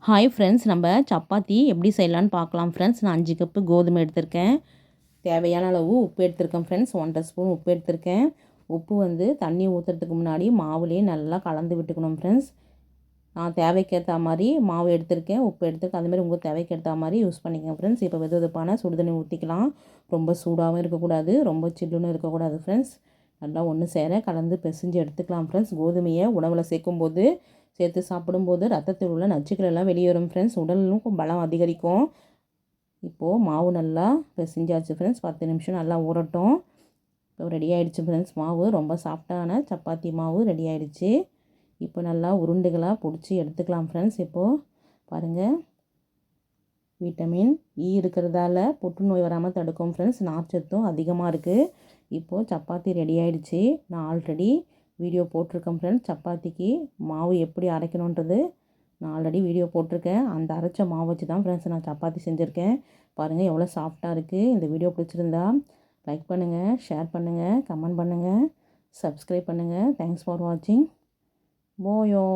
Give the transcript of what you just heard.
Hi friends, நம்ம சப்பாத்தி எப்படி செய்யலான்னு பார்க்கலாம் ஃப்ரெண்ட்ஸ். நான் 5 கப்பு கோதுமை எடுத்திருக்கேன். தேவையான அளவு உப்பு எடுத்திருக்கேன் ஃப்ரெண்ட்ஸ். 1½ ஸ்பூன் உப்பு எடுத்திருக்கேன். உப்பு தண்ணி ஊற்றுறதுக்கு முன்னாடி மாவுலேயே நல்லா கலந்து விட்டுக்கணும் ஃப்ரெண்ட்ஸ். நான் தேவைக்கேற்ற மாதிரி மாவு எடுத்திருக்கேன், உப்பு எடுத்துருக்கேன். அதுமாதிரி உங்கள் தேவைக்கேற்ற மாதிரி யூஸ் பண்ணிக்கோங்க ஃப்ரெண்ட்ஸ். இப்போ வெதுவெதுப்பான சுடுதண்ணி ஊற்றிக்கலாம். ரொம்ப சூடாகவும் இருக்கக்கூடாது, ரொம்ப சில்லுன்னு இருக்கக்கூடாது ஃப்ரெண்ட்ஸ். நல்லா ஒன்று சேர கலந்து பிசைஞ்சு எடுத்துக்கலாம் ஃப்ரெண்ட்ஸ். கோதுமையை உணவில் சேர்த்து சாப்பிடும்போது ரத்தத்தில் உள்ள நச்சுக்கள் எல்லாம் வெளியேறும் ஃப்ரெண்ட்ஸ். உடலுக்கும் பலம் அதிகரிக்கும். இப்போது மாவு நல்லா பிசைஞ்சாச்சு ஃப்ரெண்ட்ஸ். 10 நிமிஷம் நல்லா ஊறட்டும். இப்போ ரெடி ஆகிடுச்சு ஃப்ரெண்ட்ஸ். மாவு ரொம்ப சாஃப்டான சப்பாத்தி மாவு ரெடி ஆகிடுச்சு. இப்போ நல்லா உருண்டைகளாக பிடிச்சி எடுத்துக்கலாம் ஃப்ரெண்ட்ஸ். இப்போது பாருங்கள், விட்டமின் இ இருக்கிறதால புற்றுநோய் வராமல் தடுக்கும் ஃப்ரெண்ட்ஸ். நார்ச்சத்தும் அதிகமாக இருக்குது. இப்போது சப்பாத்தி ரெடி ஆகிடுச்சு. நான் ஆல்ரெடி வீடியோ போட்டிருக்கேன் ஃப்ரெண்ட்ஸ். சப்பாத்திக்கு மாவு எப்படி அரைக்கணுன்றது நான் ஆல்ரெடி வீடியோ போட்டிருக்கேன். அந்த அரைச்ச மாவு வச்சு தான் ஃப்ரெண்ட்ஸ் நான் சப்பாத்தி செஞ்சுருக்கேன். பாருங்கள் எவ்வளோ சாஃப்டாக இருக்குது. இந்த வீடியோ பிடிச்சிருந்தா லைக் பண்ணுங்கள், ஷேர் பண்ணுங்கள், கமெண்ட் பண்ணுங்கள், சப்ஸ்கிரைப் பண்ணுங்கள். தேங்க்ஸ் ஃபார் வாட்சிங். போயோ.